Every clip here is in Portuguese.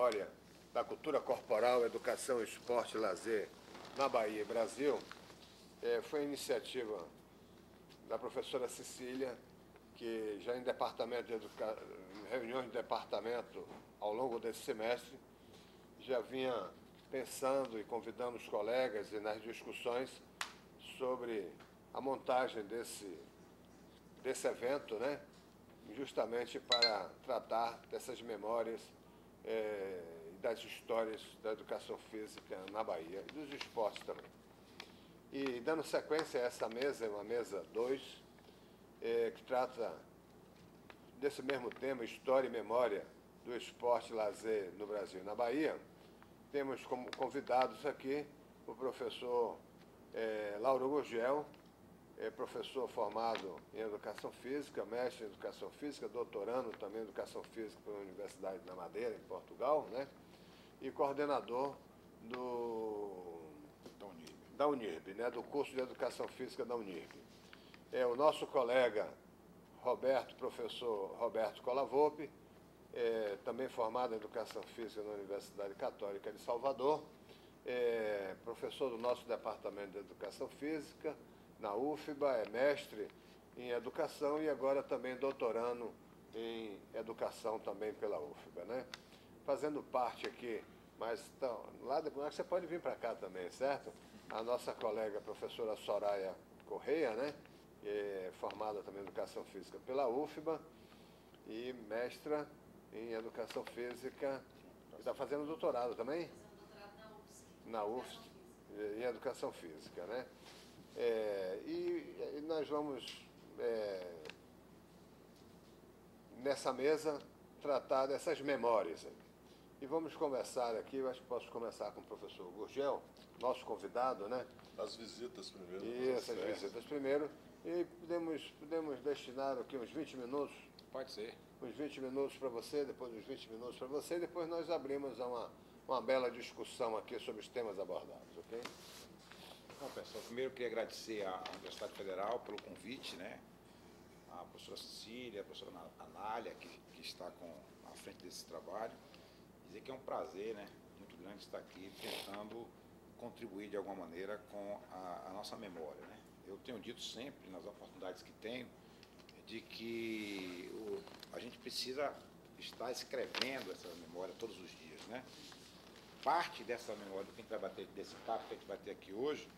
memória da cultura corporal, educação, esporte e lazer na Bahia e Brasil, foi a iniciativa da professora Cecília, que já em reuniões de departamento ao longo desse semestre, já vinha pensando e convidando os colegas e nas discussões sobre a montagem desse evento, né? Justamente para tratar dessas memórias e das histórias da educação física na Bahia e dos esportes também. E dando sequência a essa mesa, uma mesa 2, que trata desse mesmo tema, história e memória do esporte e lazer no Brasil e na Bahia, temos como convidados aqui o professor Lauro Gurgel, professor formado em Educação Física, mestre em Educação Física, doutorando também em Educação Física pela Universidade da Madeira, em Portugal, né? E coordenador da Unirb, né? Do curso de Educação Física da Unirb. O nosso colega professor Roberto Colavope, também formado em Educação Física na Universidade Católica de Salvador, professor do nosso Departamento de Educação Física, na UFBA, é mestre em Educação e agora também doutorando em Educação também pela UFBA, né? Fazendo parte aqui, mas lá depois você pode vir para cá também, certo? A nossa colega professora Soraya Correia, né? Formada também em Educação Física pela UFBA e mestra em Educação Física. Está fazendo doutorado também? Na UFSC, em Educação Física, né? E nós vamos, nessa mesa, tratar dessas memórias. E vamos conversar aqui, eu acho que posso começar com o professor Gurgel, nosso convidado, né? As visitas primeiro. Isso, as visitas primeiro. E podemos destinar aqui uns 20 minutos. Pode ser. Uns 20 minutos para você, depois uns 20 minutos para você, e depois nós abrimos uma bela discussão aqui sobre os temas abordados, ok? Bom, pessoal, primeiro eu queria agradecer à Universidade Federal pelo convite, né? A professora Cecília, a professora Anália, que está à frente desse trabalho. Dizer que é um prazer, né, muito grande estar aqui tentando contribuir de alguma maneira com a nossa memória, né? Eu tenho dito sempre, nas oportunidades que tenho, de que a gente precisa estar escrevendo essa memória todos os dias, né? Parte dessa memória que a gente vai bater, desse papo que a gente vai ter aqui hoje,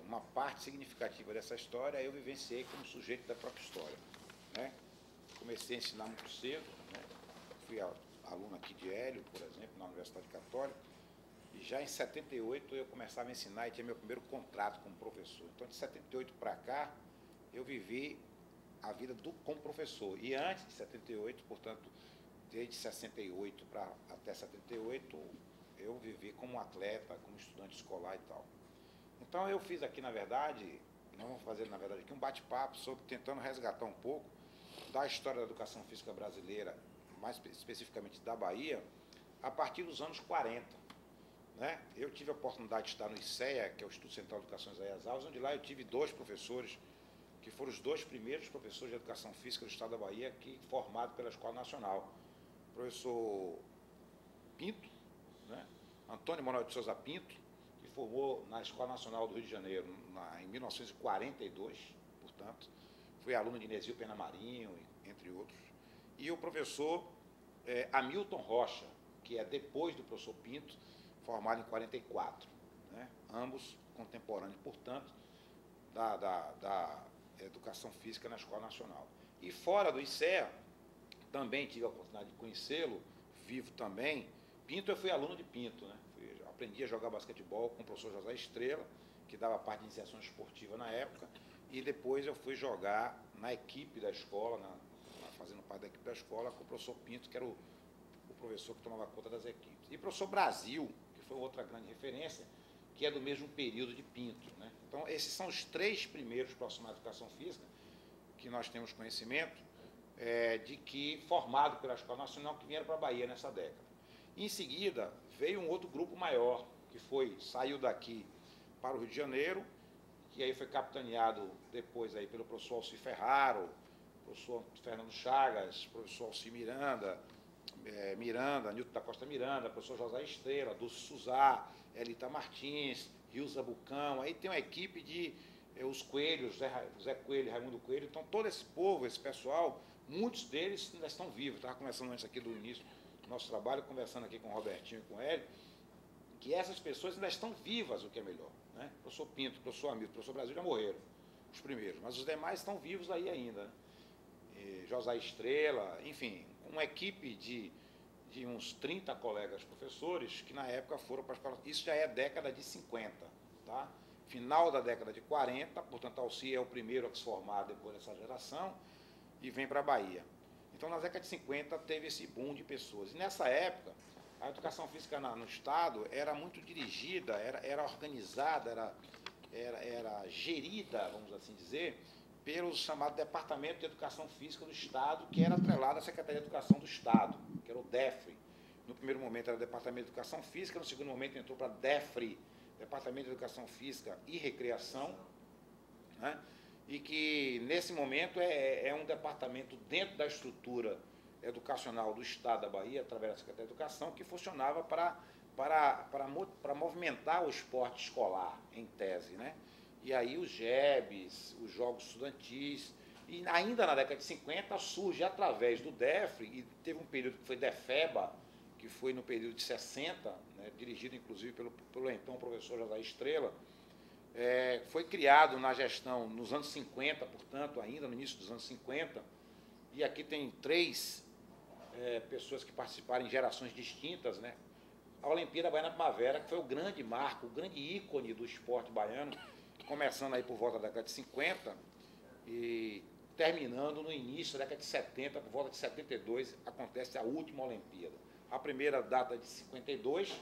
uma parte significativa dessa história eu vivenciei como sujeito da própria história, né? Comecei a ensinar muito cedo, né? Fui aluno aqui de Hélio, por exemplo, na Universidade Católica, e já em 78 eu começava a ensinar e tinha meu primeiro contrato como professor. Então, de 78 para cá, eu vivi a vida como professor. E antes de 78, portanto, desde 68 até 78, eu vivi como atleta, como estudante escolar e tal. Então, eu fiz aqui, na verdade, nós vamos fazer, na verdade, aqui um bate-papo sobre tentando resgatar um pouco da história da educação física brasileira, mais especificamente da Bahia, a partir dos anos 40. Né? Eu tive a oportunidade de estar no ICEA, que é o Instituto Central de Educação Isaías Alves, onde lá eu tive 2 professores, que foram os 2 primeiros professores de Educação Física do Estado da Bahia, formados pela Escola Nacional. O professor Pinto, né? Antônio Manuel de Souza Pinto, que formou na Escola Nacional do Rio de Janeiro em 1942, portanto, foi aluno de Inesio Pena Marinho, entre outros. E o professor Hamilton Rocha, que é depois do professor Pinto, formado em 44, né? Ambos contemporâneos, portanto, da Educação Física na Escola Nacional. E fora do ICEA, também tive a oportunidade de conhecê-lo, vivo também. Pinto, eu fui aluno de Pinto, né? Aprendi a jogar basquetebol com o professor José Estrela, que dava parte de iniciação esportiva na época, e depois eu fui jogar na equipe da escola, fazendo parte da equipe da escola, com o professor Pinto, que era o professor que tomava conta das equipes. E o professor Brasil, que foi outra grande referência, que é do mesmo período de Pinto, né? Então, esses são os 3 primeiros profissionais de educação física que nós temos conhecimento, de que, formado pela Escola Nacional, que vieram para a Bahia nessa década. Em seguida, veio um outro grupo maior, que saiu daqui para o Rio de Janeiro, que aí foi capitaneado depois aí pelo professor Alci Ferraro, professor Fernando Chagas, professor Alci Miranda, Miranda, Nilton da Costa Miranda, professor José Estrela, Dulce Suzá, Elita Martins, Rilza Bucão, aí tem uma equipe de os Coelhos, Zé Coelho, Raimundo Coelho, então todo esse povo, esse pessoal, muitos deles ainda estão vivos. Estava conversando antes aqui do início do nosso trabalho, conversando aqui com o Robertinho e com ele, que essas pessoas ainda estão vivas, o que é melhor. Né? O professor Pinto, o professor Hamilton, o professor Brasil já morreram, os primeiros, mas os demais estão vivos aí ainda. Né? José Estrela, enfim, uma equipe de uns 30 colegas professores que na época foram para a escola. Isso já é década de 50, tá? Final da década de 40, portanto, Alci é o primeiro a se formar depois dessa geração e vem para a Bahia. Então, na década de 50, teve esse boom de pessoas. E nessa época, a educação física no Estado era muito dirigida, era organizada, era gerida, vamos assim dizer, pelo chamado Departamento de Educação Física do Estado, que era atrelado à Secretaria de Educação do Estado, que era o DEFRE. No primeiro momento era o Departamento de Educação Física, no segundo momento entrou para DEFRE, Departamento de Educação Física e Recreação, né? E que, nesse momento, é um departamento dentro da estrutura educacional do Estado da Bahia, através da Secretaria de Educação, que funcionava para movimentar o esporte escolar, em tese, né? E aí os JEBs, os Jogos Estudantis, e ainda na década de 50 surge através do DEFRE, e teve um período que foi DEFEBA, que foi no período de 60, né, dirigido inclusive pelo então professor José Estrela, foi criado na gestão nos anos 50, portanto, ainda no início dos anos 50, e aqui tem 3 pessoas que participaram em gerações distintas, né? A Olimpíada Baiana Primavera, que foi o grande marco, o grande ícone do esporte baiano, começando aí por volta da década de 50 e terminando no início da década de 70, por volta de 72, acontece a última Olimpíada. A primeira data de 52,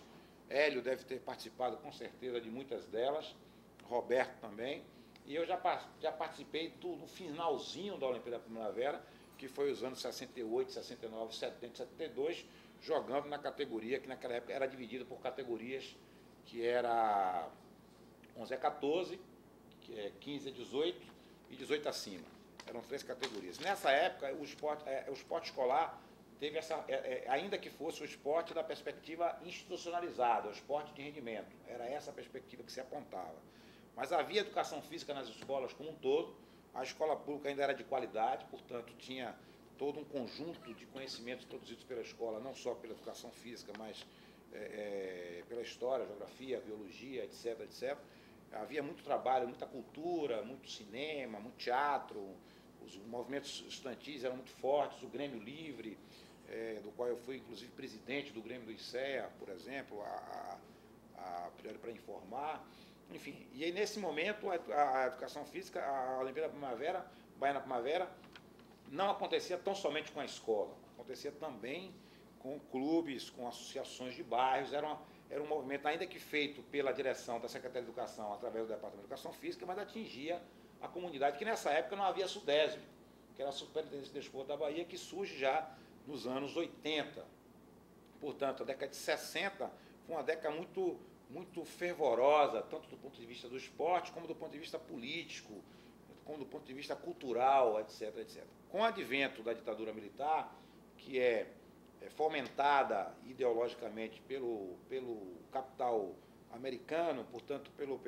Hélio deve ter participado com certeza de muitas delas, Roberto também, e eu já participei do finalzinho da Olimpíada Primavera, que foi os anos 68, 69, 70, 72, jogando na categoria, que naquela época era dividida por categorias, que era 11 a 14, 15 a 18 e 18 acima. Eram 3 categorias. Nessa época, o esporte escolar teve ainda que fosse o esporte da perspectiva institucionalizada, o esporte de rendimento. Era essa a perspectiva que se apontava. Mas havia educação física nas escolas como um todo, a escola pública ainda era de qualidade, portanto, tinha todo um conjunto de conhecimentos produzidos pela escola, não só pela educação física, mas pela história, geografia, biologia, etc, etc. Havia muito trabalho, muita cultura, muito cinema, muito teatro, os movimentos estudantis eram muito fortes, o Grêmio Livre, do qual eu fui, inclusive, presidente do Grêmio do ICEA, por exemplo, para informar. Enfim, e aí, nesse momento, a educação física, a Olimpíada Baiana Primavera, não acontecia tão somente com a escola, acontecia também com clubes, com associações de bairros, era um movimento, ainda que feito pela direção da Secretaria de Educação, através do Departamento de Educação Física, mas atingia a comunidade, que nessa época não havia SUDESB, que era a Superintendência de Desporto da Bahia, que surge já nos anos 80. Portanto, a década de 60 foi uma década muito fervorosa, tanto do ponto de vista do esporte, como do ponto de vista político, como do ponto de vista cultural, etc, etc. Com o advento da ditadura militar, que é fomentada ideologicamente pelo capital americano, portanto, pelo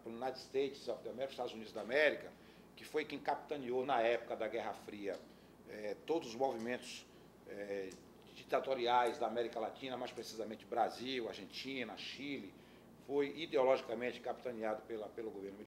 United States of the America, Estados Unidos da América, que foi quem capitaneou na época da Guerra Fria todos os movimentos ditatoriais da América Latina, mais precisamente Brasil, Argentina, Chile, foi ideologicamente capitaneado pelo governo